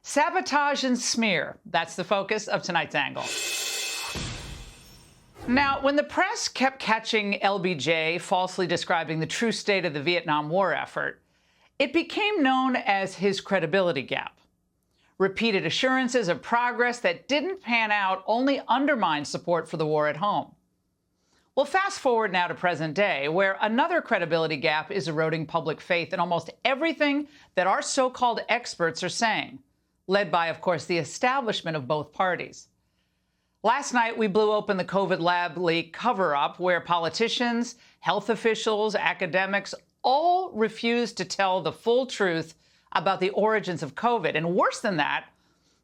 Sabotage and smear. That's the focus of tonight's angle. Now, when the press kept catching LBJ falsely describing the true state of the Vietnam War effort, it became known as his credibility gap. Repeated assurances of progress that didn't pan out only undermined support for the war at home. Well, fast forward now to present day, where another credibility gap is eroding public faith in almost everything that our so-called experts are saying, led by, of course, the establishment of both parties. Last night, we blew open the COVID lab leak cover-up where politicians, health officials, academics all refused to tell the full truth about the origins of COVID. And worse than that,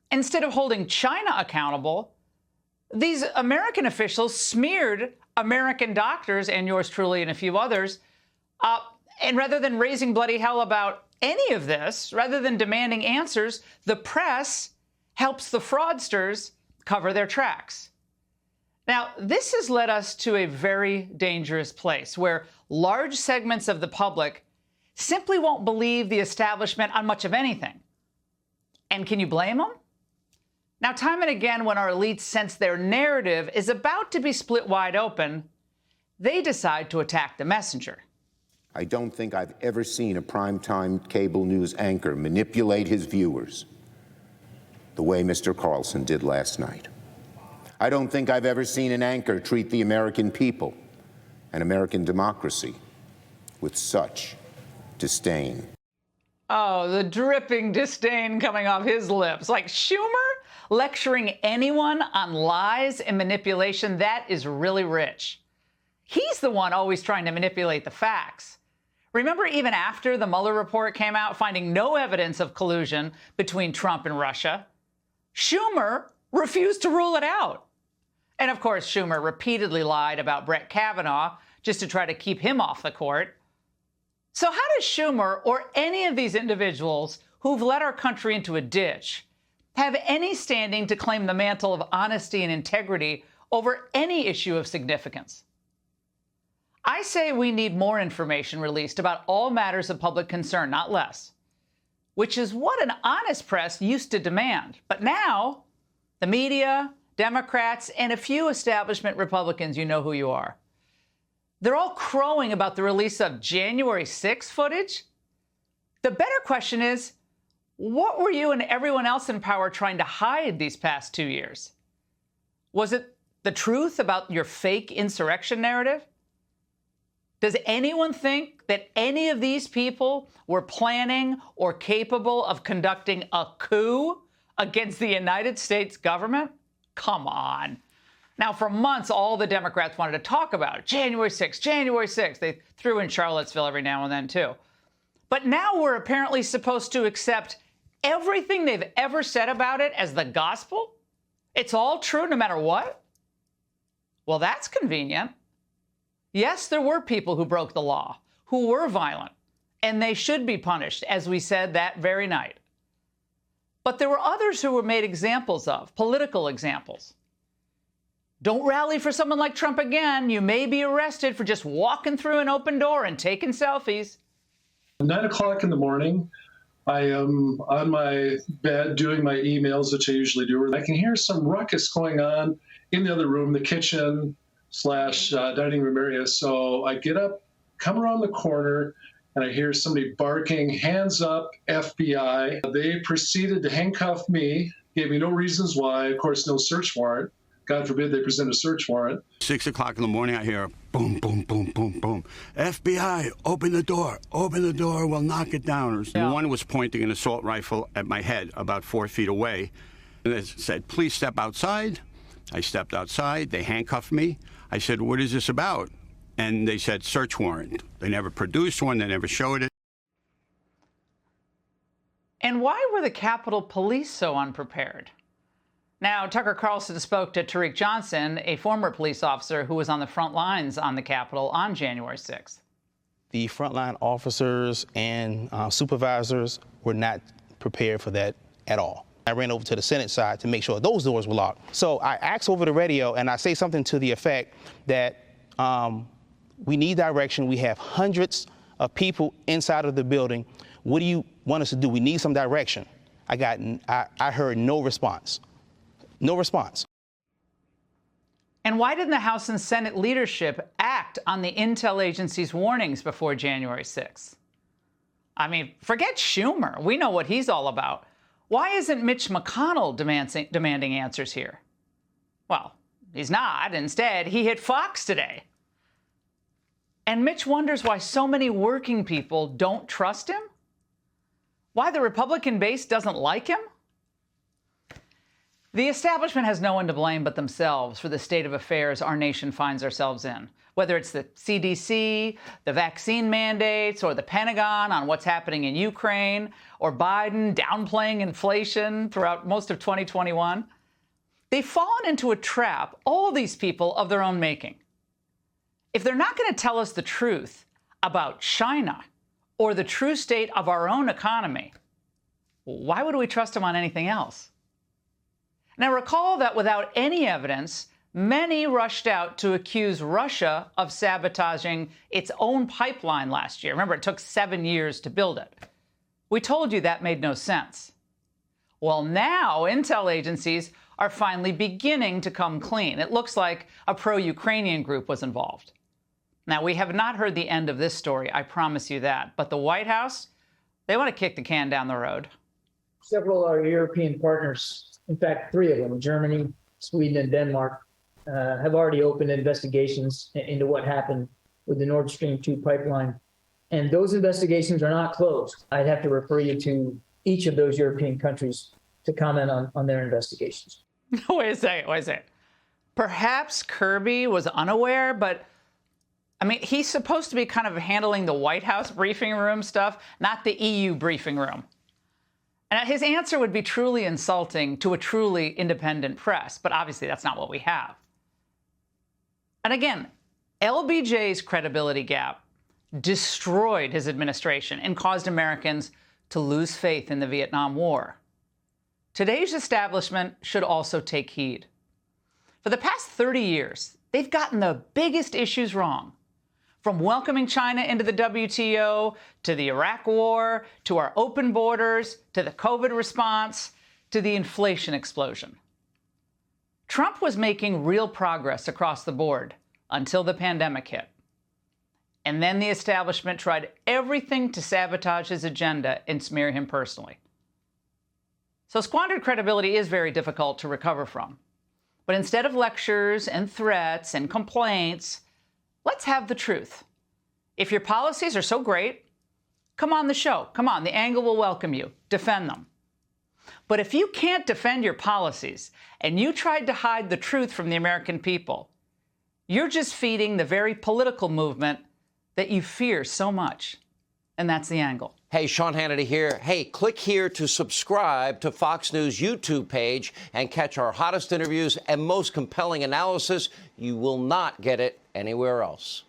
instead of holding China accountable, these American officials smeared American doctors and yours truly and a few others. And rather than raising bloody hell about any of this, rather than demanding answers, the press helps the fraudsters cover their tracks. Now, this has led us to a very dangerous place where large segments of the public simply won't believe the establishment on much of anything. And can you blame them? Now, time and again, when our elites sense their narrative is about to be split wide open, they decide to attack the messenger. I don't think I've ever seen a primetime cable news anchor manipulate his viewers the way Mr. Carlson did last night. I don't think I've ever seen an anchor treat the American people and American democracy with such disdain. Oh, the dripping disdain coming off his lips. Like Schumer lecturing anyone on lies and manipulation, that is really rich. He's the one always trying to manipulate the facts. Remember, even after the Mueller report came out finding no evidence of collusion between Trump and Russia, Schumer refused to rule it out. And of course, Schumer repeatedly lied about Brett Kavanaugh just to try to keep him off the court. So how does Schumer or any of these individuals who've led our country into a ditch have any standing to claim the mantle of honesty and integrity over any issue of significance? I say we need more information released about all matters of public concern, not less, which is what an honest press used to demand. But now, the media, Democrats, and a few establishment Republicans, you know who you are, they're all crowing about the release of January 6th footage. The better question is, what were you and everyone else in power trying to hide these past 2 years? Was it the truth about your fake insurrection narrative? Does anyone think that any of these people were planning or capable of conducting a coup against the United States government? Come on. Now, for months, all the Democrats wanted to talk about it. January 6th, January 6th. They threw in Charlottesville every now and then, too. But now we're apparently supposed to accept everything they've ever said about it as the gospel? It's all true no matter what? Well, that's convenient. Yes, there were people who broke the law, who were violent, and they should be punished, as we said that very night. But there were others who were made examples of, political examples. Don't rally for someone like Trump again. You may be arrested for just walking through an open door and taking selfies. 9 o'clock in the morning, I am on my bed doing my emails, which I usually do. I can hear some ruckus going on in the other room, the kitchen / dining room area. So I get up, come around the corner, and I hear somebody barking, hands up, FBI. They proceeded to handcuff me, gave me no reasons why, of course, no search warrant. God forbid they present a search warrant. 6 o'clock in the morning, I hear boom, boom, boom, boom, boom. FBI, open the door, we'll knock it down. Yeah. One was pointing an assault rifle at my head about 4 feet away. And it said, please step outside. I stepped outside, they handcuffed me. I said, what is this about? And they said, search warrant. They never produced one, they never showed it. And why were the Capitol Police so unprepared? Now, Tucker Carlson spoke to Tariq Johnson, a former police officer who was on the front lines on the Capitol on January 6th. The frontline officers and supervisors were not prepared for that at all. I ran over to the Senate side to make sure those doors were locked. So I asked over the radio, and I say something to the effect that we need direction. We have hundreds of people inside of the building. What do you want us to do? We need some direction. I heard no response. No response. And why didn't the House and Senate leadership act on the intel agency's warnings before January 6th? I mean, forget Schumer. We know what he's all about. Why isn't Mitch McConnell demanding answers here? Well, he's not. Instead, he hit Fox today. And Mitch wonders why so many working people don't trust him? Why the Republican base doesn't like him? The establishment has no one to blame but themselves for the state of affairs our nation finds ourselves in. Whether it's the CDC, the vaccine mandates, or the Pentagon on what's happening in Ukraine, or Biden downplaying inflation throughout most of 2021, they've fallen into a trap, all these people of their own making. If they're not going to tell us the truth about China or the true state of our own economy, why would we trust them on anything else? Now, recall that without any evidence, many rushed out to accuse Russia of sabotaging its own pipeline last year. Remember, it took 7 years to build it. We told you that made no sense. Well, now intel agencies are finally beginning to come clean. It looks like a pro-Ukrainian group was involved. Now, we have not heard the end of this story, I promise you that. But the White House, they want to kick the can down the road. Several of our European partners, in fact, 3 of them, Germany, Sweden, and Denmark, have already opened investigations into what happened with the Nordstream 2 pipeline. And those investigations are not closed. I'd have to refer you to each of those European countries to comment on their investigations. Wait a second. Perhaps Kirby was unaware, but I mean, he's supposed to be kind of handling the White House briefing room stuff, not the EU briefing room. And his answer would be truly insulting to a truly independent press, but obviously that's not what we have. And again, LBJ's credibility gap destroyed his administration and caused Americans to lose faith in the Vietnam War. Today's establishment should also take heed. For the past 30 years, they've gotten the biggest issues wrong. From welcoming China into the WTO, to the Iraq War, to our open borders, to the COVID response, to the inflation explosion. Trump was making real progress across the board until the pandemic hit. And then the establishment tried everything to sabotage his agenda and smear him personally. So squandered credibility is very difficult to recover from. But instead of lectures and threats and complaints, let's have the truth. If your policies are so great, come on the show. Come on, the Angle will welcome you. Defend them. But if you can't defend your policies and you tried to hide the truth from the American people, you're just feeding the very political movement that you fear so much. And that's the Angle. Hey, Sean Hannity here. Hey, click here to subscribe to Fox News YouTube page and catch our hottest interviews and most compelling analysis. You will not get it anywhere else.